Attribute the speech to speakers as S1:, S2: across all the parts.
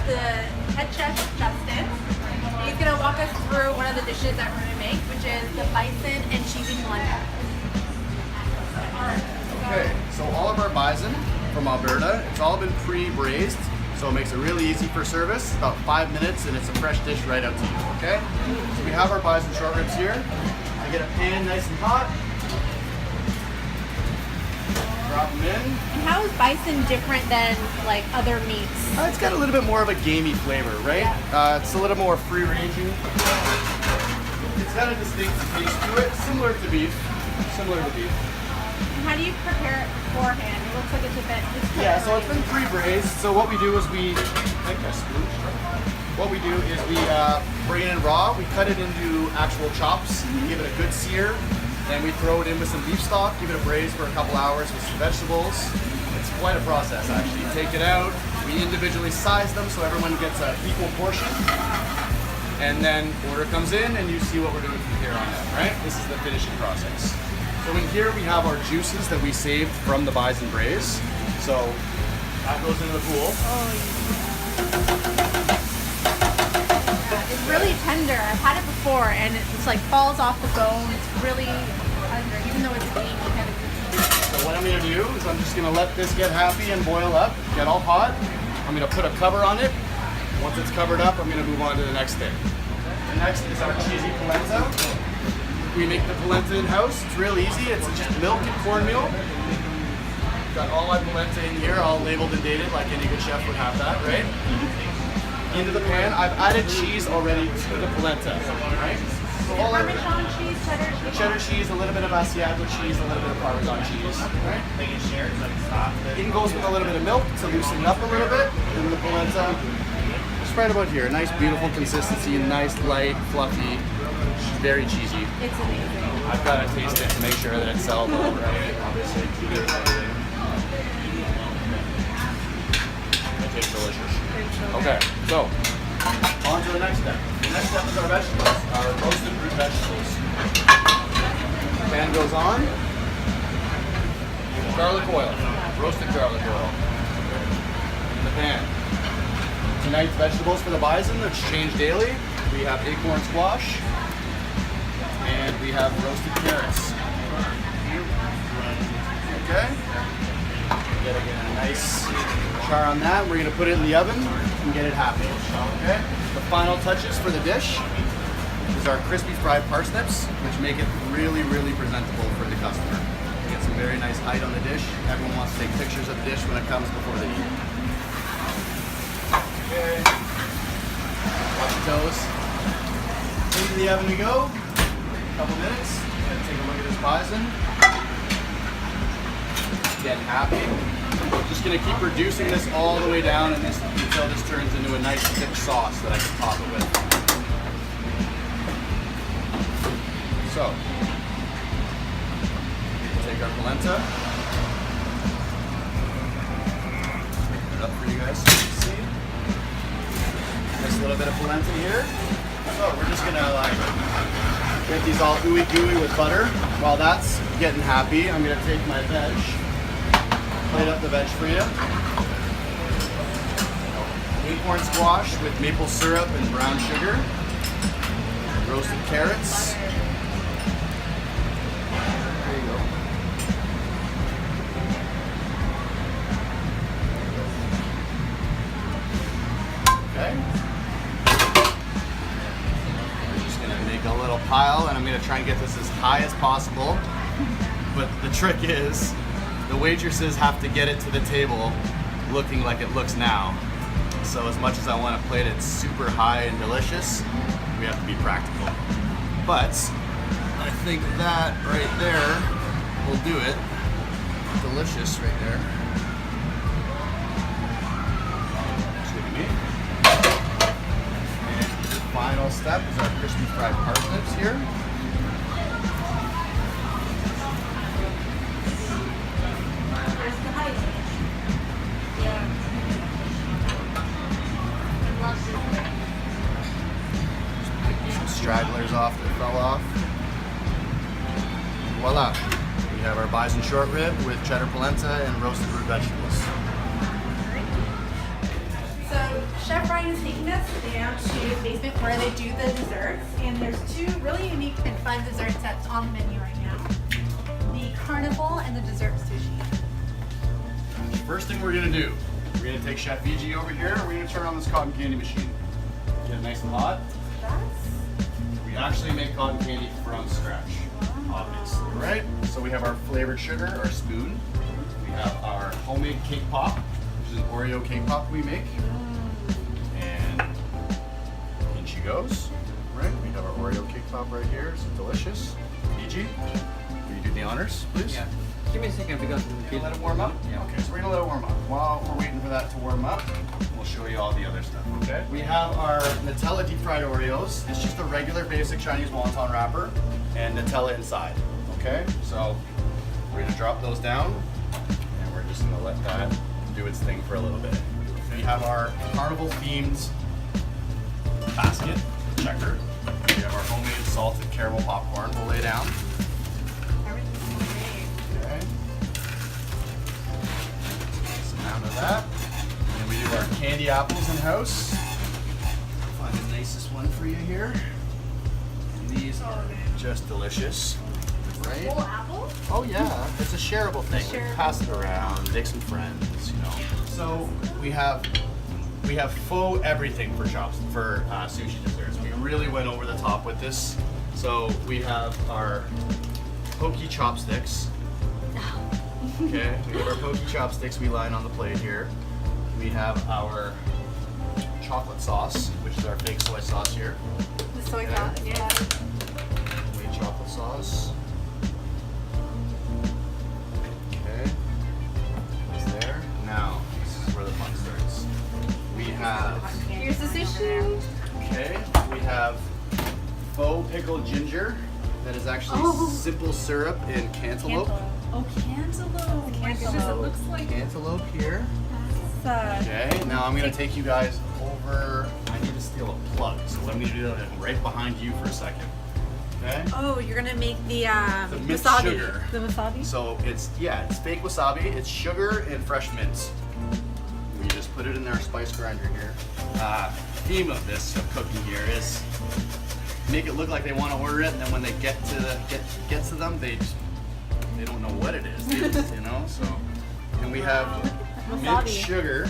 S1: the head chef, Justin. He's going to walk us through one of the dishes that we're going to make, which is the bison and cheesy polenta.
S2: Okay, so all of our bison from Alberta, it's all been pre-braised, so it makes it really easy for service. About 5 minutes and it's a fresh dish right out to you, okay? So we have our bison short ribs here. I get a pan nice and hot. Drop them in.
S1: And how is bison different than like other meats?
S2: It's got a little bit more of a gamey flavor, right?
S1: Yeah.
S2: It's a little more free-ranging. It's got a distinct taste to it, similar to beef. Similar to beef.
S1: And how do you prepare it beforehand? It looks like it's a bit.
S2: Yeah, so it's been pre-braised. So what we do is what we do is we bring it in raw. We cut it into actual chops, give it a good sear. Then we throw it in with some beef stock, give it a braise for a couple hours with some vegetables. It's quite a process actually. Take it out, we individually size them so everyone gets an equal portion. And then order comes in and you see what we're doing from here on out, right? This is the finishing process. So in here we have our juices that we saved from the bison braise. So that goes into the pool.
S1: Oh, yeah. It's really tender. I've had it before and it just like falls off the bone. It's really tender, even though it's gamey kind of.
S2: So what I'm gonna do is I'm just gonna let this get happy and boil up, get all hot. I'm gonna put a cover on it. Once it's covered up, I'm gonna move on to the next thing. The next is our cheesy polenta. We make the polenta in-house. It's real easy. It's just milk and cornmeal. Got all my polenta in here, all labeled and dated, like any good chef would have that, right? Into the pan. I've added cheese already to the polenta, right? So all
S1: Parmesan cheese, cheddar cheese.
S2: cheddar cheese, a little bit of Asiago cheese, a little bit of Parmesan cheese, right? In goes with a little bit of milk to loosen it up a little bit. And the polenta, just right about here. Nice, beautiful consistency, nice, light, fluffy, very cheesy.
S1: It's amazing.
S2: I've got to taste it to make sure that it's sellable, right? Obviously. It tastes delicious. Okay, so on to the next step. The next step is our vegetables, our roasted root vegetables. Pan goes on. Garlic oil, roasted garlic oil in the pan. Tonight's vegetables for the bison, which change daily. We have acorn squash. And we have roasted carrots. Okay. Get a nice char on that. We're going to put it in the oven and get it happy. Okay. The final touches for the dish is our crispy fried parsnips, which make it really, really presentable for the customer. Get some very nice height on the dish. Everyone wants to take pictures of the dish when it comes before they eat. Okay. Watch your toes. Into the oven we go. Couple minutes. Gonna take a look at this bison. Get happy. Just gonna keep reducing this all the way down and until this turns into a nice thick sauce that I can top it with. So, take our polenta. Put it up for you guys so you can see. Nice little bit of polenta here. So we're just gonna get these all ooey gooey with butter. While that's getting happy, I'm gonna take my veg, plate up the veg for you. Acorn squash with maple syrup and brown sugar. Roasted carrots. There you go. Okay. A little pile, and I'm going to try and get this as high as possible. But the trick is, the waitresses have to get it to the table looking like it looks now. So as much as I want to plate it super high and delicious, we have to be practical. But I think that right there will do it. Delicious right there. Excuse me. Final step is our crispy fried parsnips here.
S1: Where's the height? Yeah. I love this.
S2: Some stragglers off that fell off. Voila. We have our bison short rib with cheddar polenta and roasted root vegetables.
S1: So Chef Ryan is taking us down to the basement where they do the desserts, and there's two really unique and fun dessert sets on the menu right now. The carnival and the dessert sushi.
S2: First thing we're gonna do, we're gonna take Chef VG over here, and we're gonna turn on this cotton candy machine. Get it nice and hot. We actually make cotton candy from scratch, obviously, right? So we have our flavored sugar, our spoon. We have our homemade cake pop, which is an Oreo cake pop we make. And in she goes, right? We have our Oreo cake pop right here. It's delicious. VG, will you do the honors, please?
S3: Yeah. Give me a second because
S2: Can you let it warm up?
S3: Yeah.
S2: Okay, so we're gonna let it warm up. While we're waiting for that to warm up, we'll show you all the other stuff, okay? We have our Nutella deep fried Oreos. It's just a regular basic Chinese wonton wrapper and Nutella inside, okay? So we're gonna drop those down and we're just gonna let that do its thing for a little bit. We have our carnival themed basket, checker. We have our homemade salted caramel popcorn we'll lay down. Okay. Some amount of that. And we do our candy apples in house. Find the nicest one for you here. And these are just delicious, right?
S1: Whole apple?
S2: Oh yeah, it's a shareable thing. We
S1: Shareable.
S2: pass it around, make some friends, you know. So we have faux everything for sushi desserts. We really went over the top with this. So we have our poke chopsticks. Okay, we have our poke chopsticks we line on the plate here. We have our chocolate sauce, which is our fake soy sauce here.
S1: The soy
S2: Okay.
S1: sauce, yeah.
S2: Homemade chocolate sauce. Okay, it's there. Now, this is where the fun starts. We have,
S1: Here's the sushi.
S2: okay, we have faux pickled ginger that is actually
S1: Oh.
S2: simple syrup and cantaloupe.
S1: Oh, cantaloupe. Oh my goodness, it looks like
S2: Cantaloupe here.
S1: that's
S2: Okay, now I'm gonna take you guys over. I need to steal a plug, so let me do that right behind you for a second. Okay?
S1: Oh, you're gonna make the
S2: minced
S1: wasabi.
S2: sugar.
S1: The wasabi?
S2: So it's fake wasabi. It's sugar and fresh mints. We just put it in our spice grinder here. Theme of this of cooking here is make it look like they want to order it, and then when they get to them, they don't know what it is. They just, you know. So, and we have mint
S1: Wasabi.
S2: sugar,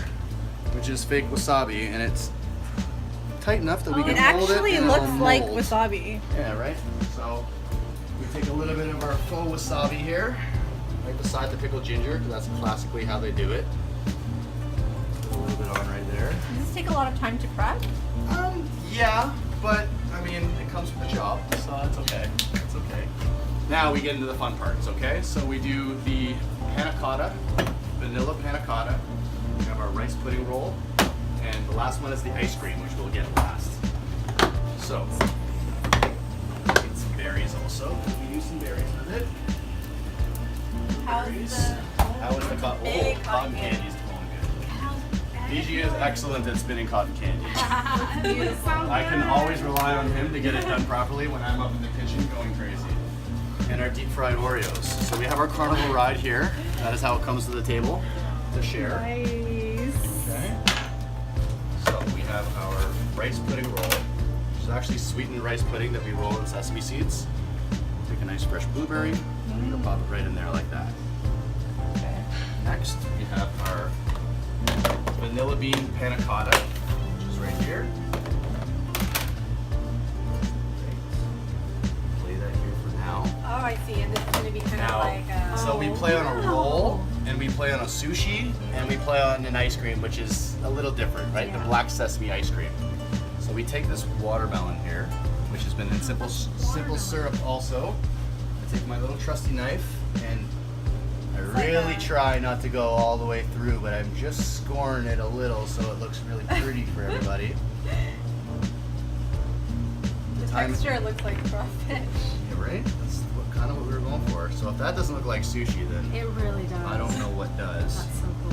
S2: which is fake wasabi, and it's tight enough that we
S1: It
S2: can hold it.
S1: actually
S2: in
S1: looks
S2: a
S1: like
S2: mold.
S1: wasabi.
S2: Yeah, right? So we take a little bit of our faux wasabi here, right beside the pickled ginger, because that's classically how they do it. Put a little bit on right there.
S1: Does this take a lot of time to prep?
S2: Yeah, but I mean, it comes with the job, so that's okay. It's okay. Now we get into the fun parts, okay? So we do the panna cotta, vanilla panna cotta. We have our rice pudding roll, and the last one is the ice cream, which we'll get last. So, get some berries also. We use some berries with it.
S1: How's
S2: Berries.
S1: the
S2: How is the cotton?
S1: big
S2: Oh, cotton
S1: cotton
S2: candy's going good. VG is excellent at spinning cotton candy. I can always rely on him to get it done properly when I'm up in the kitchen going crazy. And our deep fried Oreos. So we have our carnival ride here. That is how it comes to the table to share.
S1: Nice.
S2: Okay. So we have our rice pudding roll, which is actually sweetened rice pudding that we roll in sesame seeds. Take a nice fresh blueberry, and we'll pop it right in there like that. Okay. Next, we have our vanilla bean panna cotta, which is right here. Play that here for now.
S1: Oh, I see. And this is going to be kind
S2: Now,
S1: of like
S2: so we play on a roll, and we play on a sushi, and we play on an ice cream, which is a little different, right? The
S1: Yeah.
S2: black sesame ice cream. So we take this watermelon here, which has been in simple syrup also. I take my little trusty knife, and I
S1: like
S2: really
S1: a-
S2: try not to go all the way through, but I'm just scoring it a little so it looks really pretty for everybody.
S1: the
S2: time-
S1: texture looks like raw fish.
S2: Yeah, right? That's kind of what we were going for. So if that doesn't look like sushi, then
S1: It really does.
S2: I don't know what does.
S1: That's so cool.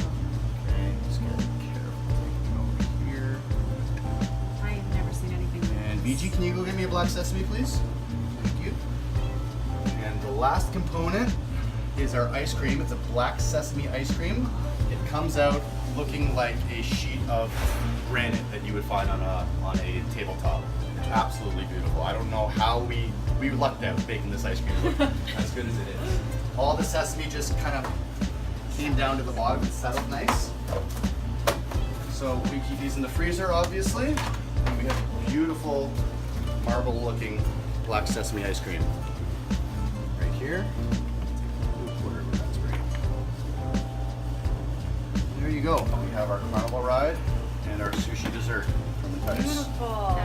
S2: Okay, just get careful. Take it over here.
S1: I've never seen anything like
S2: And
S1: this.
S2: VG, can you go get me a black sesame, please? Thank you. And the last component is our ice cream. It's a black sesame ice cream. It comes out looking like a sheet of granite that you would find on a tabletop. Absolutely beautiful. I don't know how we lucked out making this ice cream look as good as it is. All the sesame just kind of came down to the bottom and settled nice. So we keep these in the freezer, obviously, and we have beautiful marble-looking black sesame ice cream right here. There you go. We have our carnival ride and our sushi dessert from Entice.
S1: Beautiful.